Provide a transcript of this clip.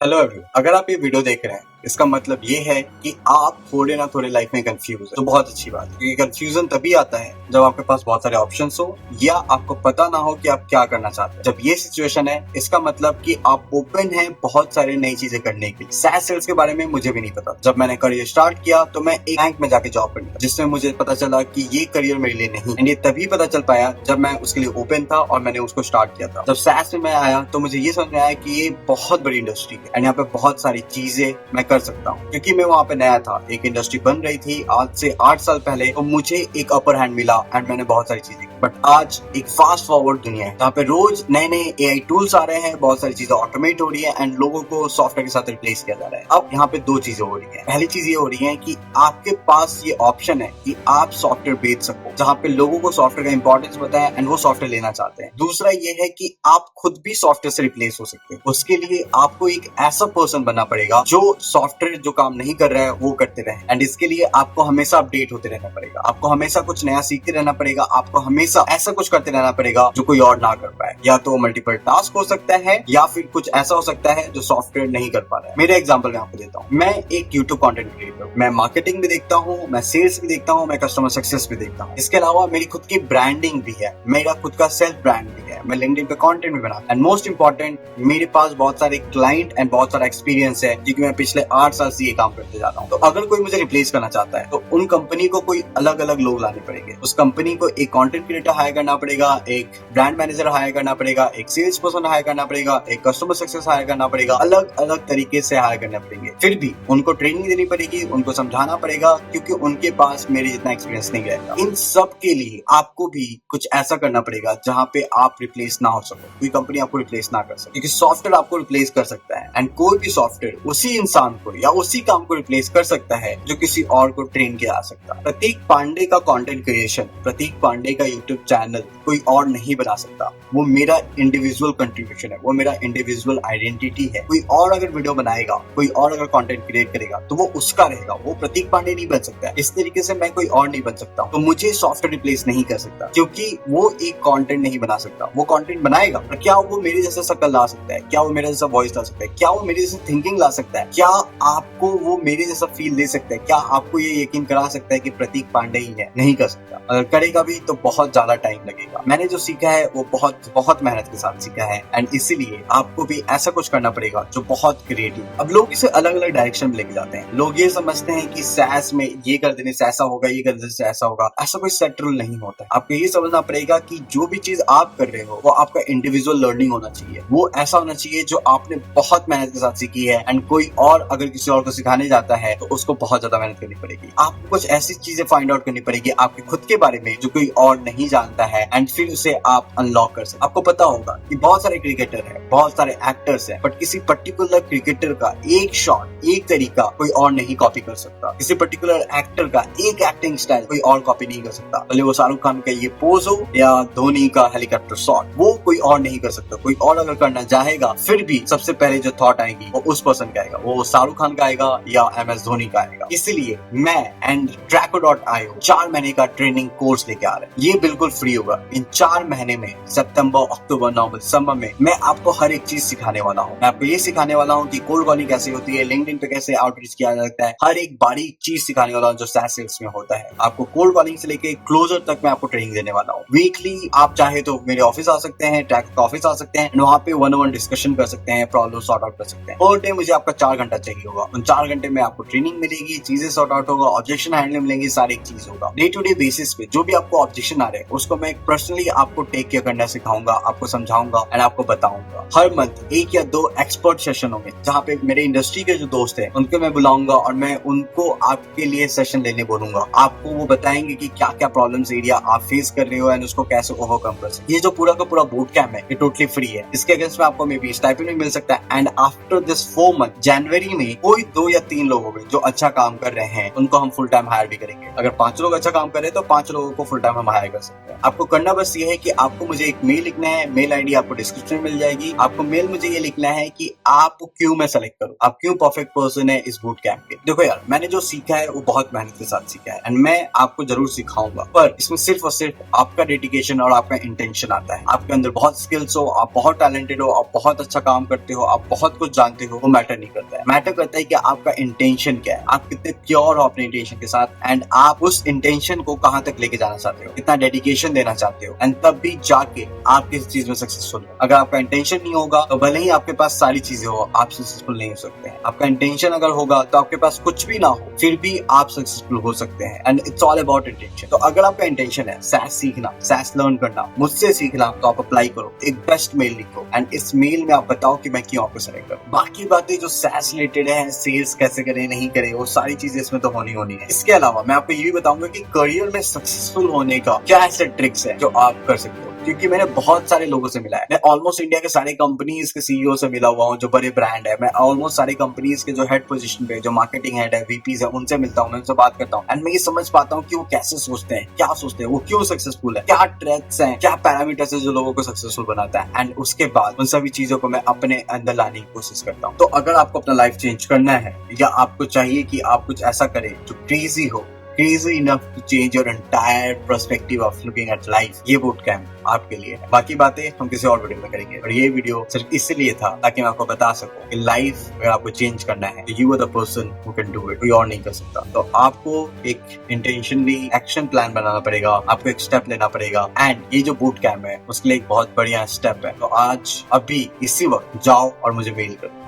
Hello everyone, अगर आप ये वीडियो देख रहे हैं इसका मतलब ये है कि आप थोड़े ना थोड़े लाइफ में कंफ्यूज है। तो बहुत अच्छी बात है, क्योंकि कंफ्यूजन तभी आता है जब आपके पास बहुत सारे ऑप्शंस हो या आपको पता ना हो कि आप क्या करना चाहते हैं। जब ये सिचुएशन है इसका मतलब कि आप ओपन हैं बहुत सारी नई चीजें करने के लिए। SaaS सेल्स के बारे में मुझे भी नहीं पता। जब मैंने करियर स्टार्ट किया तो मैं एक बैंक में जाके जॉब करने लगा, जिसमें मुझे पता चला कि ये करियर मेरे लिए नहीं। एंड ये तभी पता चल पाया जब मैं उसके लिए ओपन था और मैंने उसको स्टार्ट किया था। जब SaaS में मैं आया तो मुझे ये समझ में आया कि ये बहुत बड़ी इंडस्ट्री है एंड यहाँ पे बहुत सारी चीजें मैं कर सकता हूँ। क्योंकि मैं वहाँ पे नया था, एक इंडस्ट्री बन रही थी आज से 8 साल पहले, तो मुझे एक अपर हैंड मिला एंड मैंने बहुत सारी चीजें। बट आज एक फास्ट फॉरवर्ड दुनिया है जहाँ पे रोज नए नए AI टूल्स आ रहे हैं, बहुत सारी चीजें ऑटोमेट हो रही है एंड लोगों को सॉफ्टवेयर के साथ रिप्लेस किया जा रहा है। अब यहाँ पे दो चीजें हो रही है। पहली चीज ये हो रही है कि आपके पास ये ऑप्शन है कि आप सॉफ्टवेयर बेच सको, जहाँ पे लोगों को सॉफ्टवेयर का इंपॉर्टेंस पता है एंड वो सॉफ्टवेयर लेना चाहते हैं। दूसरा ये है कि आप खुद भी सॉफ्टवेयर से रिप्लेस हो सकते हैं। उसके लिए आपको एक ऐसा पर्सन बनना पड़ेगा जो सॉफ्टवेयर जो काम नहीं कर रहा है वो करते रहे। एंड इसके लिए आपको हमेशा अपडेट होते रहना पड़ेगा, आपको हमेशा कुछ नया सीखते रहना पड़ेगा, आपको हमेशा ऐसा कुछ करते रहना पड़ेगा जो कोई और ना कर पाए। या तो मल्टीपल टास्क हो सकता है या फिर कुछ ऐसा हो सकता है जो सॉफ्टवेयर नहीं कर पा रहा है। मेरा एग्जांपल मैं आपको देता हूँ। मैं एक यूट्यूब कंटेंट क्रिएटर हूँ, मैं मार्केटिंग भी देखता हूँ, मैं सेल्स भी देखता हूँ, मैं कस्टमर सक्सेस भी देखता हूँ। इसके अलावा मेरी खुद की ब्रांडिंग भी है, मेरा खुद का सेल्फ ब्रांड भी है, मैं लिंक्डइन पे कंटेंट भी बनाता हूँ। एंड मोस्ट इंपॉर्टेंट, मेरे पास बहुत सारे क्लाइंट एंड बहुत सारा एक्सपीरियंस है, क्योंकि मैं पिछले 8 साल से ये काम करते जा रहा हूँ। तो अगर कोई मुझे रिप्लेस करना चाहता है तो उन कंपनी को कोई अलग अलग लोग लाने पड़ेंगे। उस कंपनी को एक कंटेंट क्रिएटर हायर करना पड़ेगा, एक ब्रांड मैनेजर हायर करना पड़ेगा, एक सेल्स पर्सन हायर करना पड़ेगा, एक कस्टमर सक्सेस हायर करना पड़ेगा, अलग अलग तरीके से हायर करना पड़ेंगे। फिर भी उनको ट्रेनिंग देनी पड़ेगी, उनको समझाना पड़ेगा, क्योंकि उनके पास मेरे जितना एक्सपीरियंस नहीं रहेगा। इन सब के लिए आपको भी कुछ ऐसा करना पड़ेगा जहाँ पे आप रिप्लेस ना हो सको, कोई कंपनी आपको रिप्लेस ना कर सके, क्योंकि सॉफ्टवेयर आपको रिप्लेस कर सकता है एंड कोई भी सॉफ्टवेयर उसी इंसान को या उसी काम को रिप्लेस कर सकता है जो किसी और को ट्रेन किया जा सकता है। प्रतीक पांडे का कंटेंट क्रिएशन, प्रतीक पांडे का यूट्यूब चैनल कोई और नहीं बना सकता। वो मेरा इंडिविजुअल कंट्रीब्यूशन है, वो मेरा इंडिविजुअल आइडेंटिटी है। कोई और अगर वीडियो बनाएगा, कोई और अगर कंटेंट क्रिएट करेगा तो वो उसका रहेगा, वो प्रतीक पांडे नहीं बन सकता। इस तरीके से मैं कोई और नहीं बन सकता। तो मुझे सॉफ्टवेयर रिप्लेस नहीं कर सकता, क्योंकि वो एक कंटेंट नहीं बना सकता। वो कंटेंट बनाएगा पर क्या वो मेरे जैसा शक्ल ला सकता है? क्या वो मेरे जैसा वॉइस ला सकता है? क्या वो मेरे जैसी थिंकिंग ला सकता है? क्या आपको वो मेरे जैसा फील दे सकता है? क्या आपको ये यकीन करा सकता है कि प्रतीक पांडे ही है? नहीं कर सकता। अगर करेगा भी तो बहुत ज्यादा टाइम लगेगा। मैंने जो सीखा है वो बहुत मेहनत के साथ सीखा है एंड इसीलिए आपको भी ऐसा कुछ करना पड़ेगा जो बहुत क्रिएटिव। अब लोग इसे अलग अलग डायरेक्शन में लेके जाते हैं। लोग ये समझते हैं कि SaaS में ये कर देने से ऐसा होगा, ये कर देने से ऐसा होगा। ऐसा कोई सेट रूल नहीं होता है। आपको ये समझना पड़ेगा कि जो भी चीज आप कर रहे हो वो आपका इंडिविजुअल लर्निंग होना चाहिए। वो ऐसा होना चाहिए जो आपने बहुत मेहनत के साथ सीखी है एंड कोई और अगर किसी और को सिखाने जाता है तो उसको बहुत ज्यादा मेहनत करनी पड़ेगी। आपको कुछ ऐसी चीजें फाइंड आउट करनी पड़ेगी आपके खुद के बारे में जो कोई और नहीं जानता है एंड फिर उसे आप अनलॉक कर सकते। आपको पता होगा कि बहुत सारे क्रिकेटर है, बहुत सारे एक्टर्स है, बट किसी पर्टिकुलर क्रिकेटर का एक शॉट, एक तरीका कोई और नहीं कॉपी कर सकता। किसी पर्टिकुलर एक्टर का एक एक्टिंग स्टाइल कोई और कॉपी नहीं कर सकता। भले वो शाहरुख खान का ये पोज हो या धोनी का हेलीकॉप्टर शॉट, वो कोई और नहीं कर सकता। कोई और अगर करना चाहेगा फिर भी सबसे पहले जो थॉट आएगी वो उस पर्सन का आएगा, वो शाहरुख खान का आएगा या MS धोनी का आएगा। इसलिए मैं एंड Draco.io 4 महीने का ट्रेनिंग कोर्स लेके आ रहे हैं। ये बिल्कुल फ्री होगा। इन 4 महीने में सितंबर, अक्टूबर, नवंबर, दिसंबर में मैं आपको हर एक चीज सिखाने वाला हूँ। मैं आपको ये सिखाने वाला हूँ कि कोल्ड कॉलिंग कैसे होती है, लिंक्डइन पे कैसे आउटरीच किया जा सकता है। हर एक बारीक चीज सिखाने वाला हूँ जो SaaS सेल्स में होता है। आपको कोल्ड कॉलिंग से लेके क्लोजर तक मैं आपको ट्रेनिंग देने वाला हूँ। वीकली आप चाहे तो मेरे ऑफिस आ सकते हैं, ट्रैक का ऑफिस आ सकते हैं, वहाँ पे 1-on-1 डिस्कशन कर सकते हैं, प्रॉब्लम सॉर्ट आउट कर सकते हैं। पर डे मुझे आपका 4 घंटा चाहिए होगा। उन 4 घंटे में आपको ट्रेनिंग मिलेगी, चीजें सॉर्ट आउट होगा, ऑब्जेक्शन हैंडलिंग मिलेंगी, सारी एक चीज होगा। डे टू डे बेसिस पे जो भी आपको ऑब्जेक्शन आ रहे हैं उसको मैं पर्सनली आपको टेक केयर करना सिखाऊंगा, आपको समझाऊंगा एंड आपको बताऊंगा। हर मंथ 1 या 2 एक्सपर्ट सेशन होंगे जहाँ पे मेरे इंडस्ट्री के जो दोस्त हैं उनको मैं बुलाऊंगा और मैं उनको आपके लिए सेशन लेने बोलूंगा। आपको वो बताएंगे कि क्या क्या प्रॉब्लम्स एरिया आप फेस कर रहे हो एंड उसको कैसे ओवरकम कर सकते। ये जो पूरा का पूरा बूट कैम्प है ये टोटली फ्री है। इसके अगेंस्ट में आपको मे बी स्टाइपेंड भी मिल सकता है एंड आफ्टर दिस 4 मंथ जनवरी में कोई 2 या 3 लोग होंगे जो अच्छा काम कर रहे हैं, उनको हम फुल टाइम हायर भी करेंगे। अगर 5 लोग अच्छा काम कर रहे हैं तो 5 लोगों को फुल टाइम हम हायर कर सकते हैं। आपको करना बस ये है कि आपको मुझे एक मेल लिखना है। मेल आईडी आपको डिस्क्रिप्शन में मिल जाएगी। आपको मेल मुझे ये लिखना है कि आप क्यों मैं सेलेक्ट करूं, आप क्यों परफेक्ट पर्सन है इस बूट कैंप के। देखो यार, मैंने जो सीखा है वो बहुत मेहनत के साथ सीखा है एंड मैं आपको जरूर सिखाऊंगा, पर इसमें सिर्फ और सिर्फ आपका डेडिकेशन और आपका इंटेंशन आता है। आपके अंदर बहुत स्किल्स हो, आप बहुत टैलेंटेड हो, आप बहुत अच्छा काम करते हो, आप बहुत कुछ जानते हो, वो मैटर नहीं करता है। मैटर करता है कि आपका इंटेंशन क्या है, आप कितने प्योर हो अपने इंटेंशन के साथ, एंड आप उस इंटेंशन को कहाँ तक लेके जाना चाहते हो, कितना डेडिकेशन देना चाहते हो, एंड तब भी जाके आप किसी चीज में सक्सेसफुल हो। अगर आपका इंटेंशन नहीं होगा तो भले ही आपके पास सारी चीजें हो, आप सक्सेसफुल नहीं हो सकते हैं। आपका इंटेंशन अगर होगा तो आपके पास कुछ भी ना हो, फिर भी आप सक्सेसफुल हो सकते हैं। And it's all about intention. तो अगर आपका इंटेंशन है सैस सीखना, सैस लर्न करना, मुझसे सीखना, तो आप अप्लाई करो, एक बेस्ट मेल लिखो, एंड इस मेल में आप बताओ कि मैं क्यों आपको सेलेक्ट करूं। बाकी बातें जो सैस रिलेटेड है, सेल्स कैसे करें नहीं करें, वो सारी चीजें इसमें तो होनी है। इसके अलावा मैं आपको ये भी बताऊंगा कि करियर में सक्सेसफुल होने का क्या ऐसे ट्रिक्स है जो आप कर सकते हो, क्योंकि मैंने बहुत सारे लोगों से मिला है। मैं ऑलमोस्ट इंडिया के सारे कंपनीज के सीईओ से मिला हुआ हूँ, जो बड़े ब्रांड है। मैं ऑलमोस्ट सारे कंपनीज के जो हेड पोजीशन पे, जो मार्केटिंग हेड है, वीपीज है, उनसे मिलता हूँ, मैं उनसे बात करता हूँ, एंड मैं ये समझ पाता हूँ कि वो कैसे सोचते हैं, क्या सोचते हैं, वो क्यों सक्सेसफुल है, क्या ट्रेड्स हैं, क्या पैरामीटर्स है जो लोगों को सक्सेसफुल बनाता है। एंड उसके बाद उन सभी चीजों को मैं अपने अंदर लाने की कोशिश करता हूँ। तो अगर आपको अपना लाइफ चेंज करना है, या आपको चाहिए कि आप कुछ ऐसा करें जो क्रेजी हो, crazy enough to change your entire perspective of looking at life, ये बूट कैंप आपके लिए है। बाकी बातें हम किसी और वीडियो में करेंगे, और ये वीडियो सिर्फ इसलिए था ताकि मैं आपको बता सकूं कि लाइफ अगर आपको चेंज करना है तो you are the person who can do it, कोई और नहीं कर सकता। तो आपको एक इंटेंशनली एक्शन प्लान बनाना पड़ेगा, आपको एक स्टेप लेना पड़ेगा, एंड ये जो बूट कैंप है उसके लिए एक बहुत बढ़िया स्टेप है। तो आज अभी इसी वक्त जाओ और मुझे मेल करो।